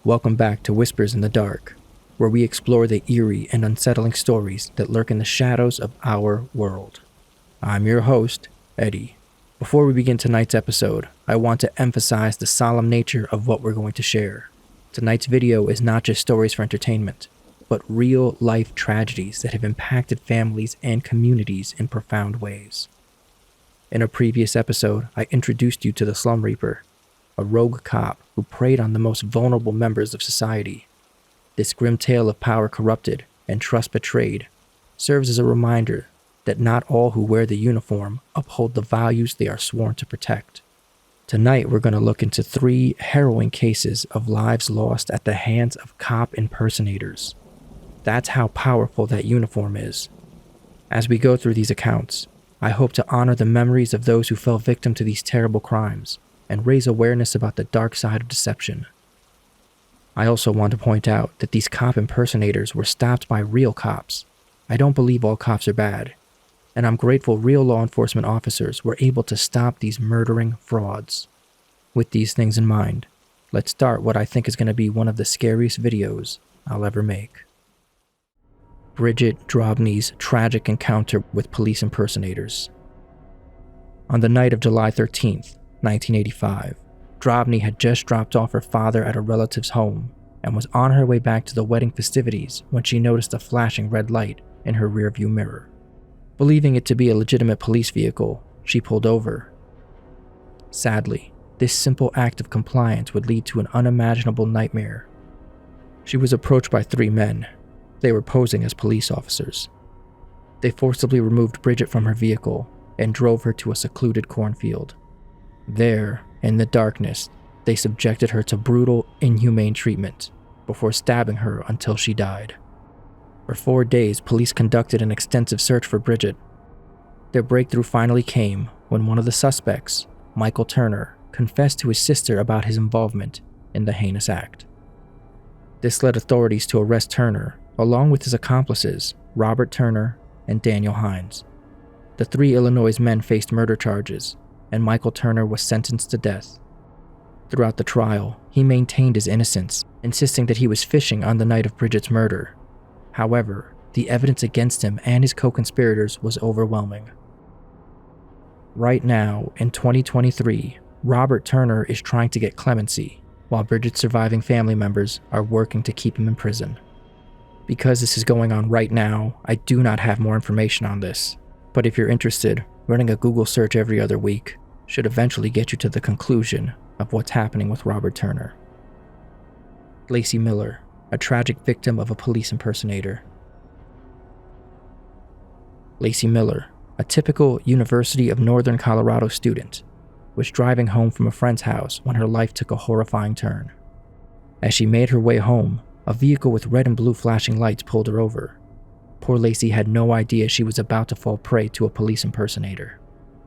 Welcome back to Whispers in the Dark, where we explore the eerie and unsettling stories that lurk in the shadows of our world. I'm your host, Eddie. Before we begin tonight's episode, I want to emphasize the solemn nature of what we're going to share. Tonight's video is not just stories for entertainment, but real-life tragedies that have impacted families and communities in profound ways. In a previous episode, I introduced you to the Slum Reaper, a rogue cop who preyed on the most vulnerable members of society. This grim tale of power corrupted and trust betrayed serves as a reminder that not all who wear the uniform uphold the values they are sworn to protect. Tonight, we're going to look into 3 harrowing cases of lives lost at the hands of cop impersonators. That's how powerful that uniform is. As we go through these accounts, I hope to honor the memories of those who fell victim to these terrible crimes and raise awareness about the dark side of deception. I also want to point out that these cop impersonators were stopped by real cops. I don't believe all cops are bad, and I'm grateful real law enforcement officers were able to stop these murdering frauds. With these things in mind, let's start what I think is going to be one of the scariest videos I'll ever make. Bridget Dropney's tragic encounter with police impersonators. On the night of July 13th, 1985, Dropney had just dropped off her father at a relative's home and was on her way back to the wedding festivities when she noticed a flashing red light in her rearview mirror. Believing it to be a legitimate police vehicle, she pulled over. Sadly, this simple act of compliance would lead to an unimaginable nightmare. She was approached by 3 men. They were posing as police officers. They forcibly removed Bridget from her vehicle and drove her to a secluded cornfield. There, in the darkness, they subjected her to brutal, inhumane treatment before stabbing her until she died. For 4 days, police conducted an extensive search for Bridget. Their breakthrough finally came when one of the suspects, Michael Turner, confessed to his sister about his involvement in the heinous act. This led authorities to arrest Turner, along with his accomplices, Robert Turner and Daniel Heinz. The 3 Illinois men faced murder charges, and Michael Turner was sentenced to death. Throughout the trial, he maintained his innocence, insisting that he was fishing on the night of Bridget's murder. However, the evidence against him and his co-conspirators was overwhelming. Right now, in 2023, Robert Turner is trying to get clemency, while Bridget's surviving family members are working to keep him in prison. Because this is going on right now, I do not have more information on this, but if you're interested, running a Google search every other week should eventually get you to the conclusion of what's happening with Robert Turner. Lacey Miller, a tragic victim of a police impersonator. Lacey Miller, a typical University of Northern Colorado student, was driving home from a friend's house when her life took a horrifying turn. As she made her way home, a vehicle with red and blue flashing lights pulled her over. Poor Lacey had no idea she was about to fall prey to a police impersonator.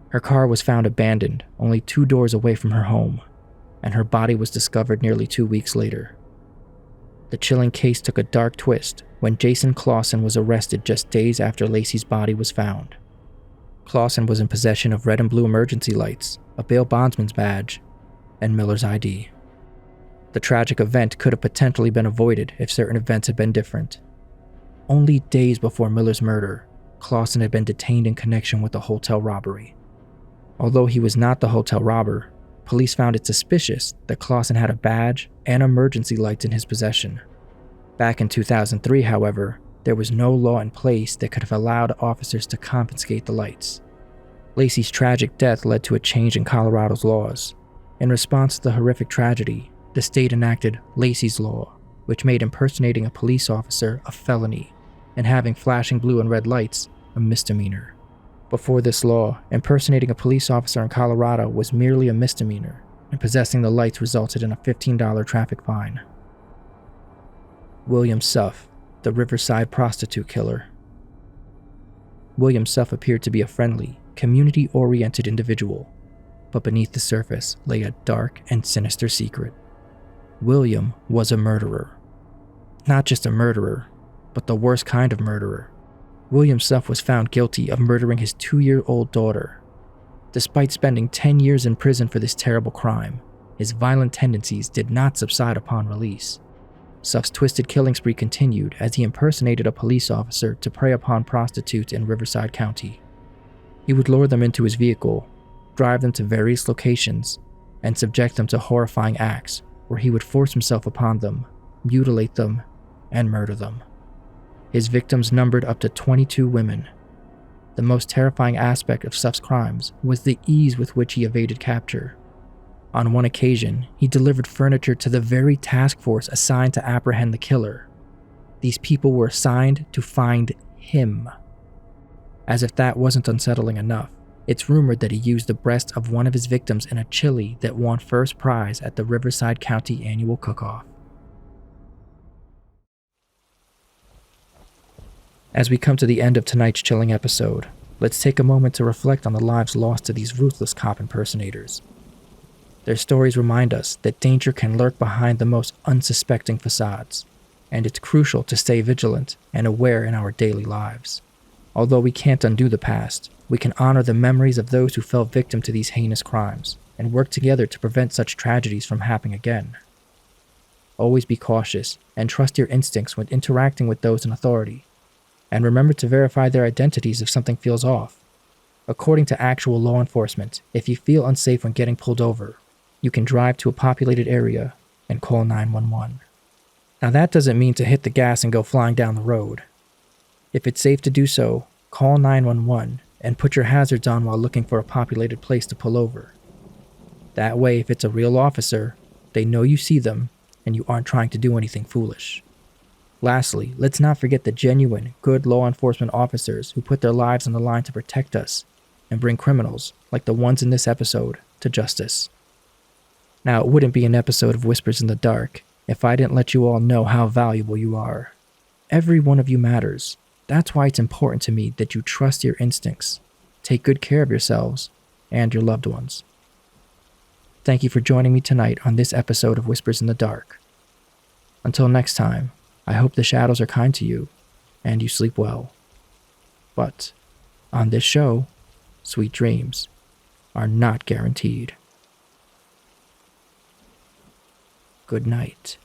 Her car was found abandoned only 2 doors away from her home, and her body was discovered nearly 2 weeks later. The chilling case took a dark twist when Jason Clausen was arrested just days after Lacey's body was found. Clausen was in possession of red and blue emergency lights, a bail bondsman's badge, and Miller's ID. The tragic event could have potentially been avoided if certain events had been different. Only days before Miller's murder, Clausen had been detained in connection with a hotel robbery. Although he was not the hotel robber, police found it suspicious that Clausen had a badge and emergency lights in his possession. Back in 2003, however, there was no law in place that could have allowed officers to confiscate the lights. Lacey's tragic death led to a change in Colorado's laws. In response to the horrific tragedy, the state enacted Lacey's Law, which made impersonating a police officer a felony and having flashing blue and red lights a misdemeanor. Before this law, impersonating a police officer in Colorado was merely a misdemeanor, and possessing the lights resulted in a $15 traffic fine. William Suff, the Riverside prostitute killer. William Suff appeared to be a friendly, community-oriented individual, but beneath the surface lay a dark and sinister secret. William was a murderer. Not just a murderer, but the worst kind of murderer. William Suff was found guilty of murdering his 2-year-old daughter. Despite spending 10 years in prison for this terrible crime, his violent tendencies did not subside upon release. Suff's twisted killing spree continued as he impersonated a police officer to prey upon prostitutes in Riverside County. He would lure them into his vehicle, drive them to various locations, and subject them to horrifying acts where he would force himself upon them, mutilate them, and murder them. His victims numbered up to 22 women. The most terrifying aspect of Suff's crimes was the ease with which he evaded capture. On one occasion, he delivered furniture to the very task force assigned to apprehend the killer. These people were assigned to find him. As if that wasn't unsettling enough, it's rumored that he used the breast of one of his victims in a chili that won first prize at the Riverside County Annual Cook-Off. As we come to the end of tonight's chilling episode, let's take a moment to reflect on the lives lost to these ruthless cop impersonators. Their stories remind us that danger can lurk behind the most unsuspecting facades, and it's crucial to stay vigilant and aware in our daily lives. Although we can't undo the past, we can honor the memories of those who fell victim to these heinous crimes and work together to prevent such tragedies from happening again. Always be cautious and trust your instincts when interacting with those in authority, and remember to verify their identities if something feels off. According to actual law enforcement, if you feel unsafe when getting pulled over, you can drive to a populated area and call 911. Now that doesn't mean to hit the gas and go flying down the road. If it's safe to do so, call 911 and put your hazards on while looking for a populated place to pull over. That way, if it's a real officer, they know you see them and you aren't trying to do anything foolish. Lastly, let's not forget the genuine, good law enforcement officers who put their lives on the line to protect us and bring criminals, like the ones in this episode, to justice. Now, it wouldn't be an episode of Whispers in the Dark if I didn't let you all know how valuable you are. Every one of you matters. That's why it's important to me that you trust your instincts, take good care of yourselves and your loved ones. Thank you for joining me tonight on this episode of Whispers in the Dark. Until next time, I hope the shadows are kind to you and you sleep well. But on this show, sweet dreams are not guaranteed. Good night.